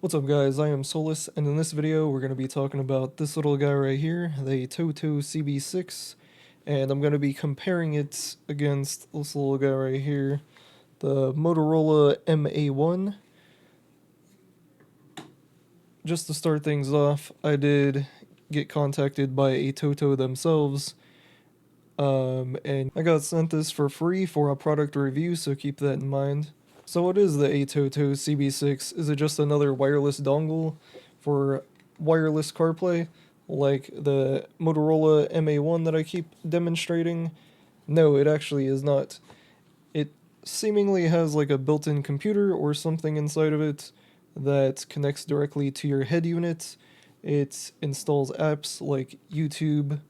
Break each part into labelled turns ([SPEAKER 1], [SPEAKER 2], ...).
[SPEAKER 1] What's up guys, I am Solus, and in this video we're going to be talking about this little guy right here, the ATOTO CB6, and I'm going to be comparing it against this little guy right here, the Motorola MA1. Just to start things off, I did get contacted by ATOTO themselves, and I got sent this for free for a product review, so keep that in mind. So what is the ATOTO CB6? Is it just another wireless dongle for wireless CarPlay, like the Motorola MA1 that I keep demonstrating? No, it actually is not. It seemingly has like a built-in computer or something inside of it that connects directly to your head unit. It installs apps like YouTube,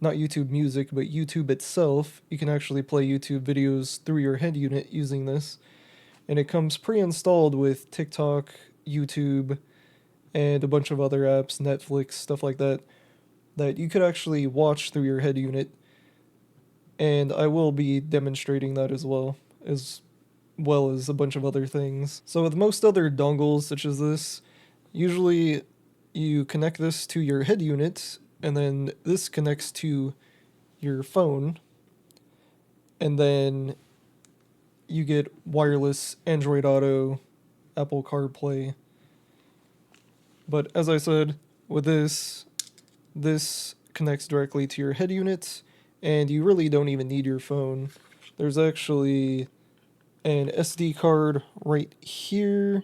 [SPEAKER 1] not YouTube Music, but YouTube itself. You can actually play YouTube videos through your head unit using this. And it comes pre-installed with TikTok, YouTube, and a bunch of other apps, Netflix, stuff like that, that you could actually watch through your head unit. And I will be demonstrating that as well as a bunch of other things. So with most other dongles such as this, usually you connect this to your head unit, and then this connects to your phone, and then you get wireless Android Auto, Apple CarPlay. But as I said, with this connects directly to your head unit, and you really don't even need your phone. There's actually an SD card right here,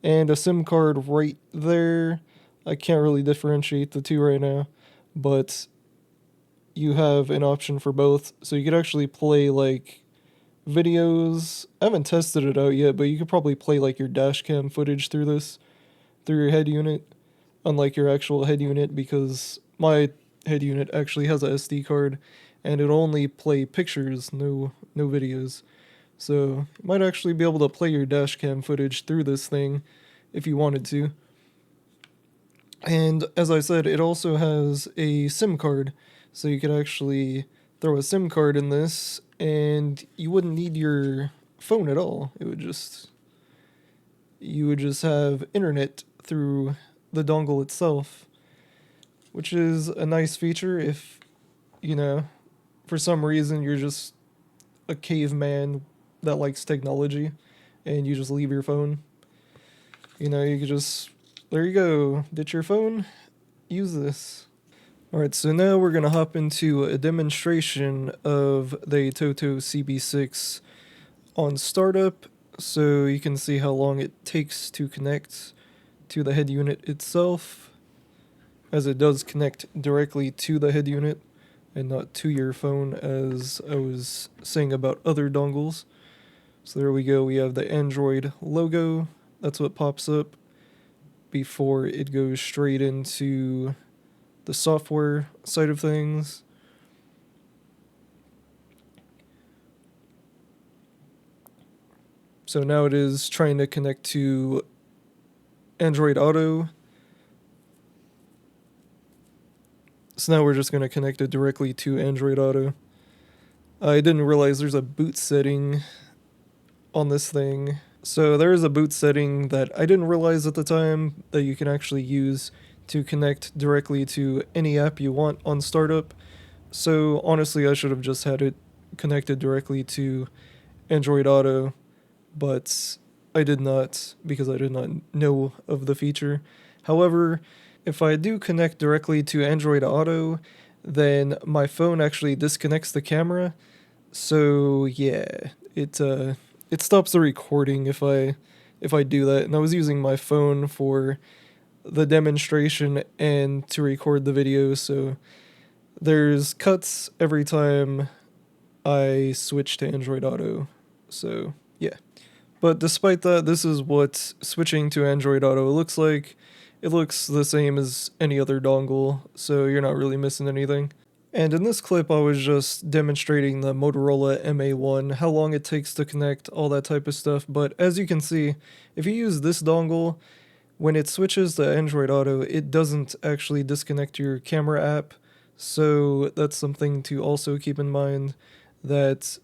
[SPEAKER 1] and a SIM card right there. I can't really differentiate the two right now, but you have an option for both, so you could actually play like videos. I haven't tested it out yet, but you could probably play like your dash cam footage through your head unit, unlike your actual head unit, because my head unit actually has a SD card and it'll only play pictures, no videos. So you might actually be able to play your dash cam footage through this thing if you wanted to. And as I said, it also has a SIM card, so you could actually throw a SIM card in this and you wouldn't need your phone at all. You would just have internet through the dongle itself, which is a nice feature if, for some reason you're just a caveman that likes technology and you just leave your phone. You could just, there you go, ditch your phone, use this. Alright, so now we're going to hop into a demonstration of the ATOTO CB6 on startup, so you can see how long it takes to connect to the head unit itself, as it does connect directly to the head unit and not to your phone, as I was saying about other dongles. So there we go, we have the Android logo, that's what pops up before it goes straight into the software side of things. So now it is trying to connect to Android Auto. So now we're just going to connect it directly to Android Auto. I didn't realize there's a boot setting on this thing. So there is a boot setting that I didn't realize at the time that you can actually use to connect directly to any app you want on startup. So honestly, I should have just had it connected directly to Android Auto, but I did not, because I did not know of the feature. However, if I do connect directly to Android Auto, then my phone actually disconnects the camera. So yeah, it stops the recording if I do that. And I was using my phone for the demonstration and to record the video, so there's cuts every time I switch to Android Auto. So yeah, but despite that, this is what switching to Android Auto looks like. It looks the same as any other dongle, so you're not really missing anything. And in this clip, I was just demonstrating the Motorola MA1, how long it takes to connect, all that type of stuff. But as you can see, if you use this dongle, when it switches to Android Auto, it doesn't actually disconnect your camera app. So that's something to also keep in mind, that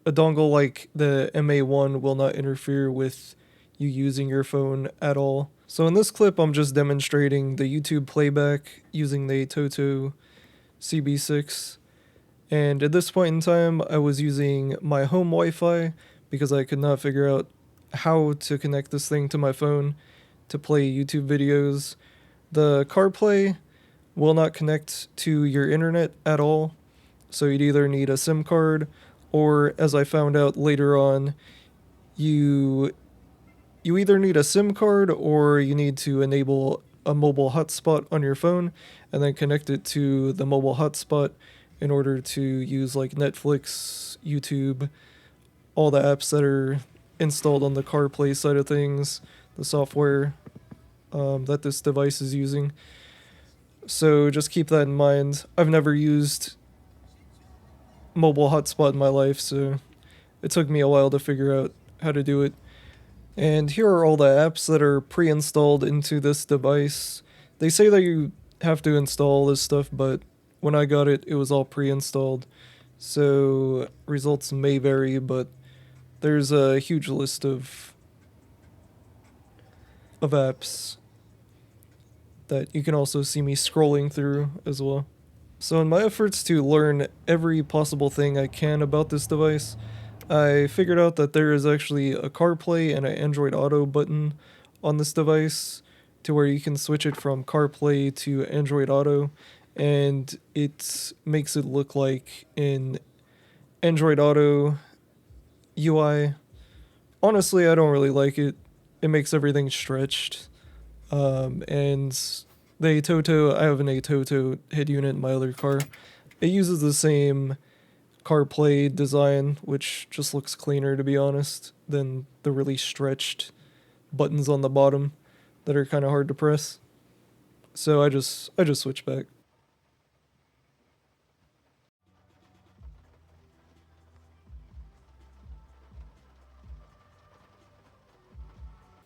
[SPEAKER 1] a dongle like the MA1 will not interfere with you using your phone at all. So in this clip, I'm just demonstrating the YouTube playback using the ATOTO CB6. And at this point in time, I was using my home Wi-Fi because I could not figure out how to connect this thing to my phone to play YouTube videos. The CarPlay will not connect to your internet at all, so you'd either need a SIM card, or as I found out later on, you either need a SIM card or you need to enable a mobile hotspot on your phone and then connect it to the mobile hotspot in order to use like Netflix, YouTube, all the apps that are installed on the CarPlay side of things, the software that this device is using. So just keep that in mind. I've never used mobile hotspot in my life, so it took me a while to figure out how to do it. And here are all the apps that are pre-installed into this device. They say that you have to install this stuff, but when I got it, it was all pre-installed. So results may vary, but there's a huge list of apps that you can also see me scrolling through as well. So in my efforts to learn every possible thing I can about this device, I figured out that there is actually a CarPlay and an Android Auto button on this device to where you can switch it from CarPlay to Android Auto, and it makes it look like an Android Auto UI. Honestly, I don't really like it. It makes everything stretched. And the ATOTO, I have an ATOTO head unit in my other car. It uses the same CarPlay design, which just looks cleaner, to be honest, than the really stretched buttons on the bottom that are kind of hard to press. So I just switch back.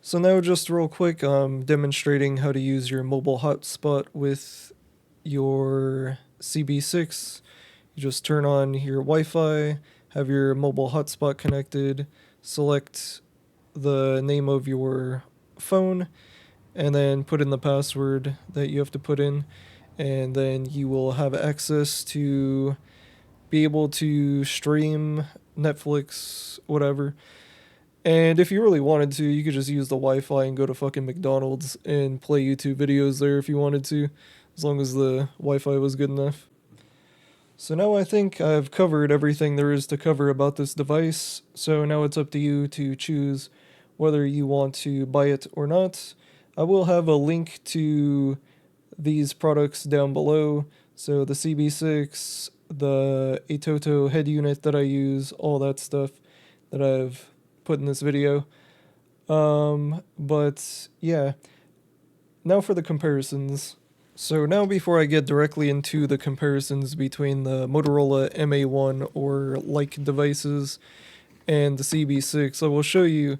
[SPEAKER 1] So now just real quick, demonstrating how to use your mobile hotspot with your CB6. You just turn on your Wi-Fi, have your mobile hotspot connected, select the name of your phone, and then put in the password that you have to put in, and then you will have access to be able to stream Netflix, whatever. And if you really wanted to, you could just use the Wi-Fi and go to fucking McDonald's and play YouTube videos there if you wanted to, as long as the Wi-Fi was good enough. So now I think I've covered everything there is to cover about this device, so now it's up to you to choose whether you want to buy it or not. I will have a link to these products down below, so the CB6, the ATOTO head unit that I use, all that stuff that I've put in this video. But yeah, now for the comparisons. So now before I get directly into the comparisons between the Motorola MA1 or like devices and the CB6, I will show you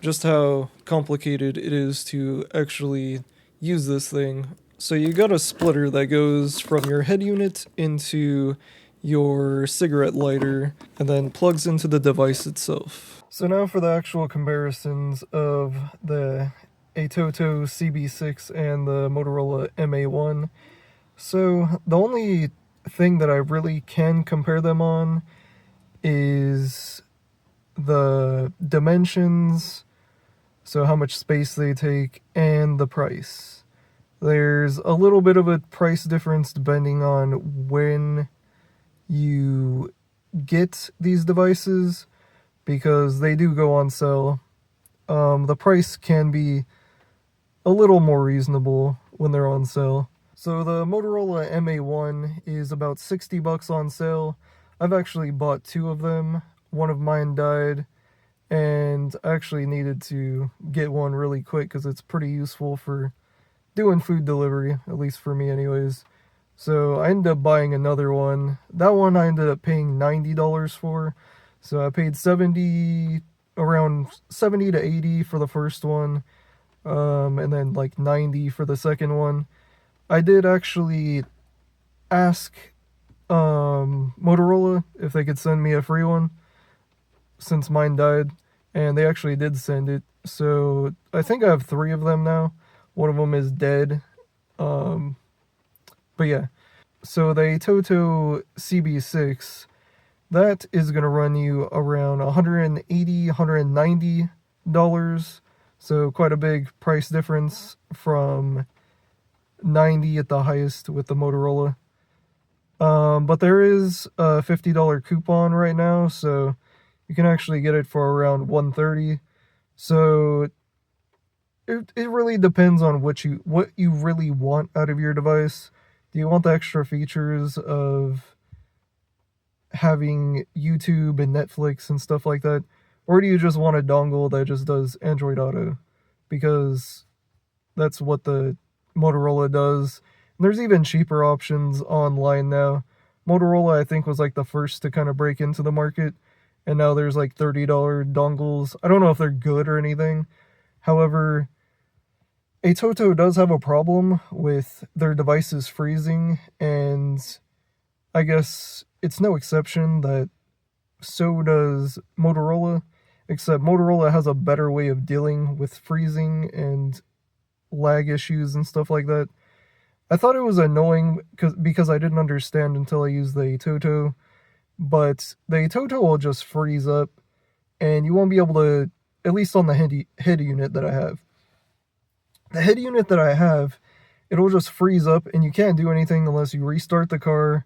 [SPEAKER 1] just how complicated it is to actually use this thing. So you got a splitter that goes from your head unit into your cigarette lighter and then plugs into the device itself. So now for the actual comparisons of the ATOTO CB6 and the Motorola MA1. So the only thing that I really can compare them on is the dimensions, so how much space they take, and the price. There's a little bit of a price difference depending on when you get these devices, because they do go on sale. The price can be a little more reasonable when they're on sale. So the Motorola MA1 is about 60 bucks on sale. I've actually bought two of them. One of mine died, and I actually needed to get one really quick because it's pretty useful for doing food delivery, at least for me anyways. So I ended up buying another one. That one I ended up paying $90 for. So I paid around 70 to 80 for the first one, and then like 90 for the second one. I did actually ask Motorola if they could send me a free one since mine died, and they actually did send it. So I think I have 3 of them now. One of them is dead. But yeah. So the ATOTO CB6, that is going to run you around $180, $190. So quite a big price difference from 90 at the highest with the Motorola. But there is a $50 coupon right now, so you can actually get it for around $130. So it really depends on what you really want out of your device. Do you want the extra features of having YouTube and Netflix and stuff like that? Or do you just want a dongle that just does Android Auto? Because that's what the Motorola does. And there's even cheaper options online now. Motorola, I think, was like the first to kind of break into the market. And now there's like $30 dongles. I don't know if they're good or anything. However, ATOTO does have a problem with their devices freezing, and I guess it's no exception that so does Motorola, except Motorola has a better way of dealing with freezing and lag issues and stuff like that. I thought it was annoying because I didn't understand until I used the ATOTO, but the ATOTO will just freeze up, and you won't be able to, at least on the head unit that I have. The head unit that I have, it'll just freeze up, and you can't do anything unless you restart the car,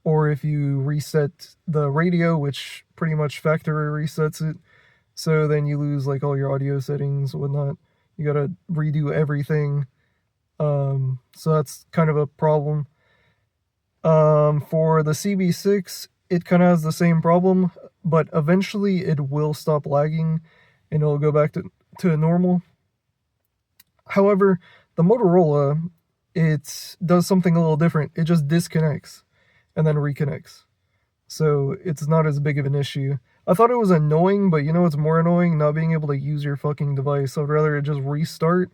[SPEAKER 1] or if you reset the radio, which pretty much factory resets it. So then you lose like all your audio settings, whatnot. You gotta redo everything. So that's kind of a problem. For the CB6, it kind of has the same problem, but eventually it will stop lagging and it'll go back to normal. However, the Motorola, it does something a little different. It just disconnects and then reconnects. So it's not as big of an issue. I thought it was annoying, but you know what's more annoying? Not being able to use your fucking device. I'd rather it just restart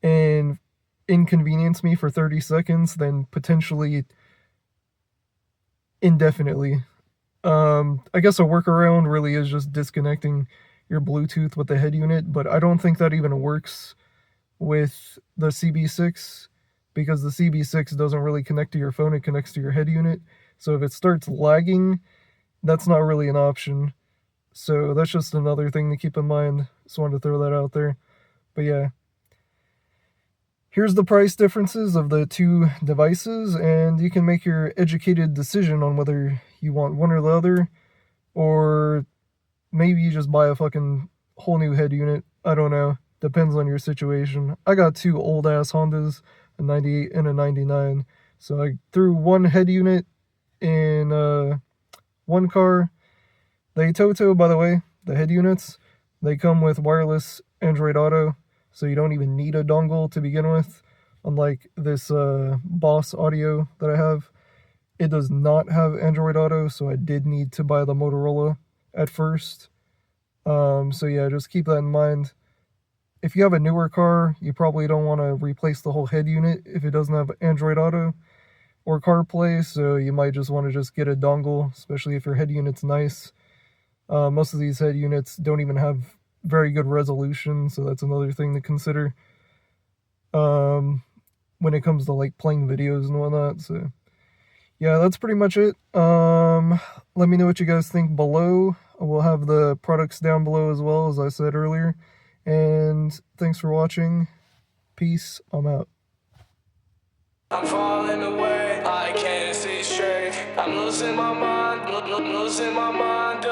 [SPEAKER 1] and inconvenience me for 30 seconds than potentially indefinitely. I guess a workaround really is just disconnecting your Bluetooth with the head unit, but I don't think that even works with the CB6 because the CB6 doesn't really connect to your phone, it connects to your head unit. So if it starts lagging, that's not really an option. So that's just another thing to keep in mind. Just wanted to throw that out there. But yeah. Here's the price differences of the two devices, and you can make your educated decision on whether you want one or the other, or maybe you just buy a fucking whole new head unit. I don't know. Depends on your situation. I got 2 old ass Hondas, a 98 and a 99. So I threw one head unit in one car. The ATOTO, by the way, the head units, they come with wireless Android Auto, so you don't even need a dongle to begin with. Unlike this Boss Audio that I have, it does not have Android Auto, so I did need to buy the Motorola at first. So yeah, just keep that in mind. If you have a newer car, you probably don't want to replace the whole head unit if it doesn't have Android Auto or CarPlay, so you might just want to just get a dongle, especially if your head unit's nice. Most of these head units don't even have very good resolution, so that's another thing to consider when it comes to like playing videos and whatnot. So yeah, that's pretty much it. Let me know what you guys think below. We'll have the products down below as well, as I said earlier. And thanks for watching. Peace. I'm out.
[SPEAKER 2] I'm falling away, I can't see straight. I'm losing my mind, losing my mind.